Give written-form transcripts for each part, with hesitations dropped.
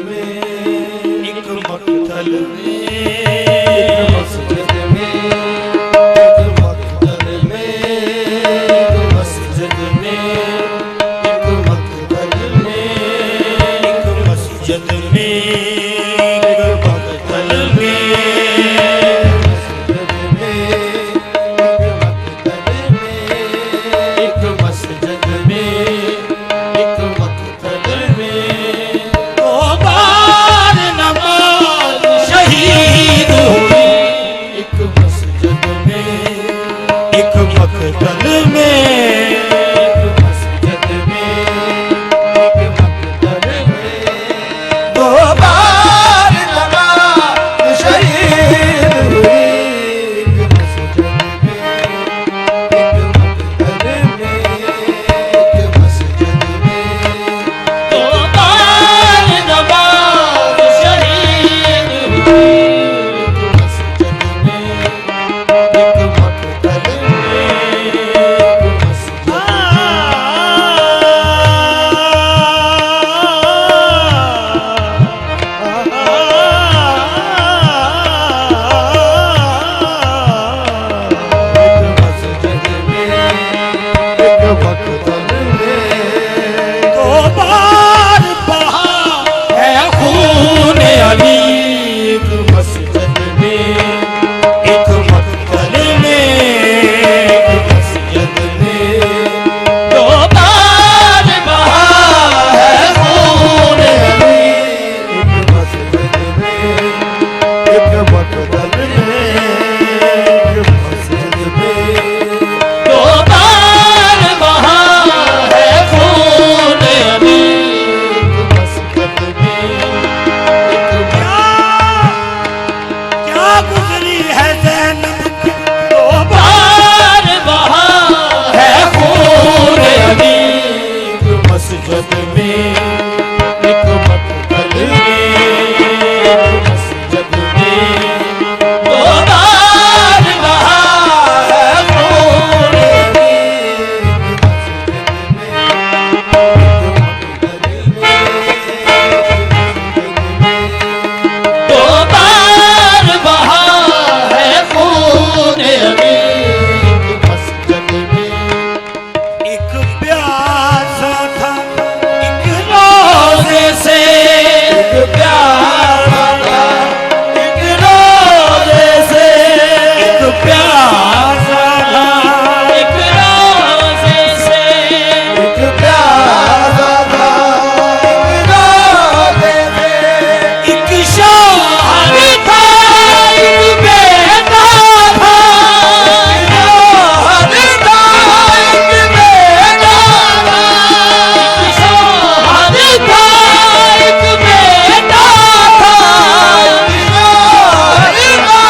में, एक मक्तल में, एक मस्जिद में, एक मक्तल में, एक मस्जिद में, एक मक्तल में, एक मस्जिद में, एक मक्तल में, एक मस्जिद में, एक मक्तल में, दो बार नमाज शहीद हुई, एक मस्जिद में, एक मक्तल में, एक मस्जिद में, एक मक्तल में, दो बार नमाज शहीद हुई, एक मस्जिद में, एक मक्तल में, एक मस्जिद में, दो बार नमाज शहीद हुई, एक मस्जिद में, एक मक्तल में, एक मस्जिद दो बार बहा है खून अली, एक मस्जिद में, एक मक्तल में, एक मस्जिद में, दो बार बहा है खून अली, दो बार बहा है खून अली, क्या गुजरी है ज़ैनब की, दो बार बहा है खून अली, मस्जिद में, एक मक्तल में, एक मस्जिद में, दो बार बहा है खून अली, दो बार बहा है खून अली, एक प्यासा था एक रोज़े से, एक प्यासा था एक रोज़े से, एक प्यासा था एक रोज़े से, एक शौहर था एक बेटा था, शौहर था एक बेटा था, एक शौहर था एक बेटा था, शौहर था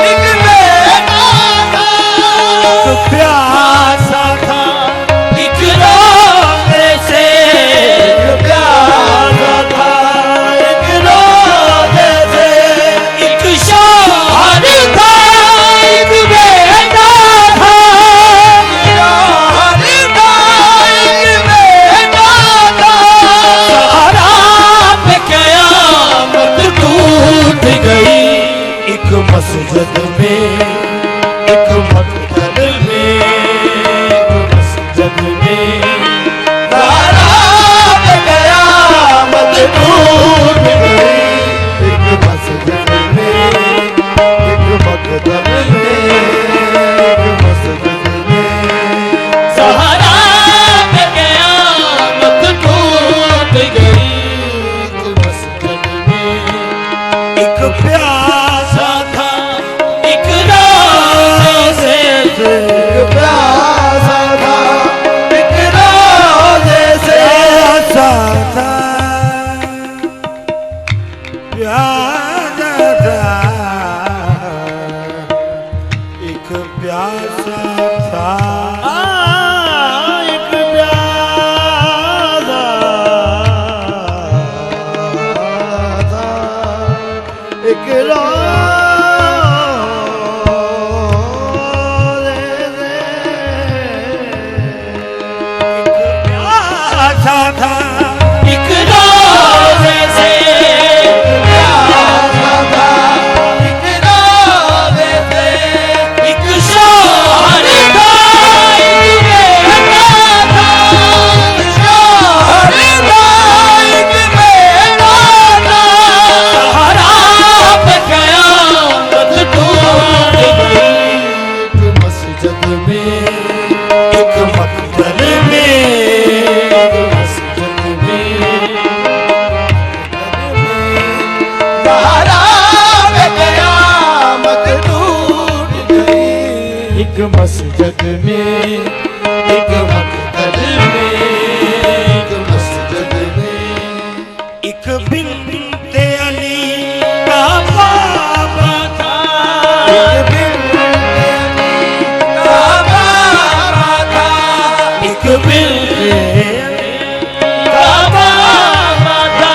एक बेटा था, एक प्यासा था एक रोज़े से, एक प्यासा था एक रोज़े से, एक शौहर था एक बेटा था, शौहर था एक बेटा था, सहारा पे क़यामत टूट गई, एक मस्जिद में, एक मक्तल में, एक मस्जिद में, सहारा पे क़यामत टूट गई, सहारा पे क़यामत टूट गई, एक प्यासा था एक रोज़े से, प्यासा था एक रोज़े से, प्यासा था प्यासा था एक प्यासा था, एक प्यासा था एक रोज़े से, प्यासा था एक रोज़े से, मस्जिद में, एक मकतल में, एक मस्जिद में। एक बिन्ते अली का बाबा था, एक बिन्ते अली का बाबा था, एक बिन्ते का बाबा था,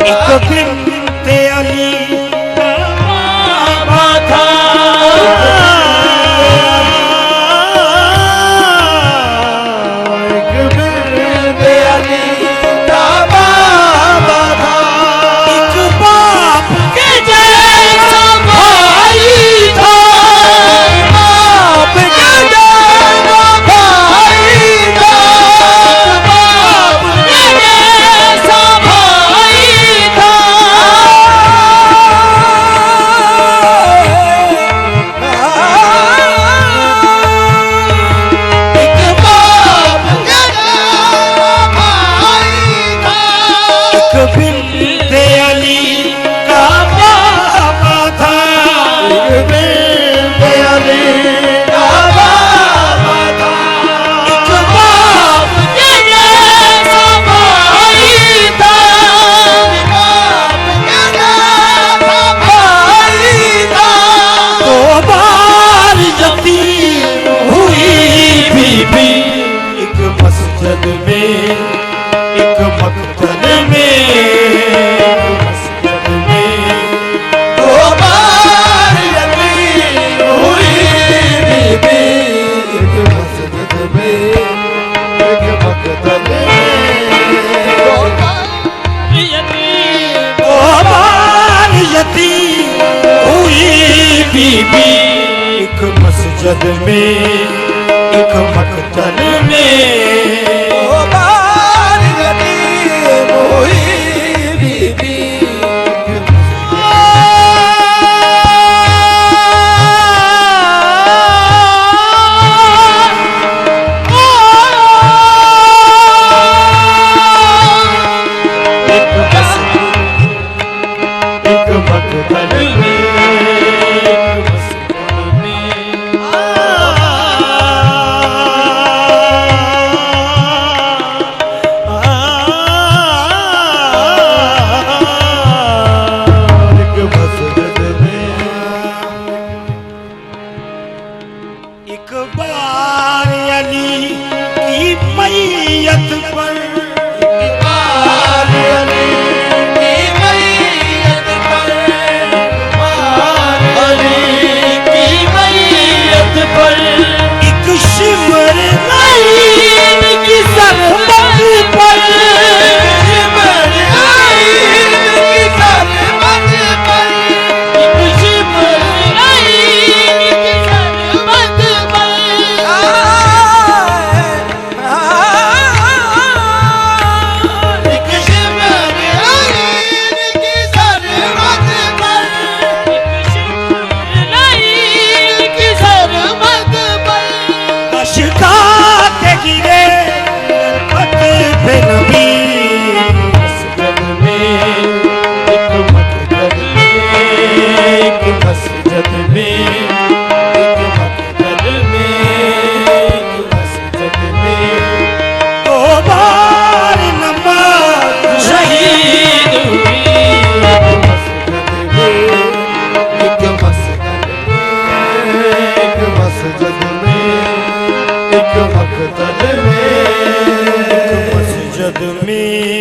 एक बिन्ते अली का बाबा था। एक बिन्ते अली का बाबा था, एक बाप के जैसा भाई था, बाप के जैसा भाई था, बाप के जैसा भाई था। एक बाप के जैसा भाई था, एक बिन्ते अली का बाबा था, एक बिन्ते अली का बाबा था, एक बाप के जैसा भाई था, बाप के जैसा भाई था। दो बार यतीम हुई बीबी, एक मस्जिद में, एक मकतल में, एक मस्जिद में। दो बार यतीम हुई बीबी, एक मस्जिद में, एक मकतल में। दो बार यतीम, दो बार यतीम हुई बीबी, एक मस्जिद में, एक मकतल में। दो बार यतीम हुई बीबी, एक एक मकतल में, एक मस्जिद में। एक मस्जिद में। एक बार अली की मैयत पर, बार अली की मैयत पर, बार अली की मैयत पर, एक शिमर नईन की सरहद पर, शिमर आईन की सरहद पर, एक शिमर आईन की सरहद पर। एक शिमर आईन की सरहद पर, एक शिमर आईन की सरहद पर। अशकाते गिरे पत पे नबी, मस्जिद में, एक मकतल में, एक मस्जिद में, एक मकतल में, एक मस्जिद में। दो बार नमाज शहीद हुई, एक मस्जिद में, एक मस्जिद में, एक मस्जिद में, एक मकतल में। मस्जिद में,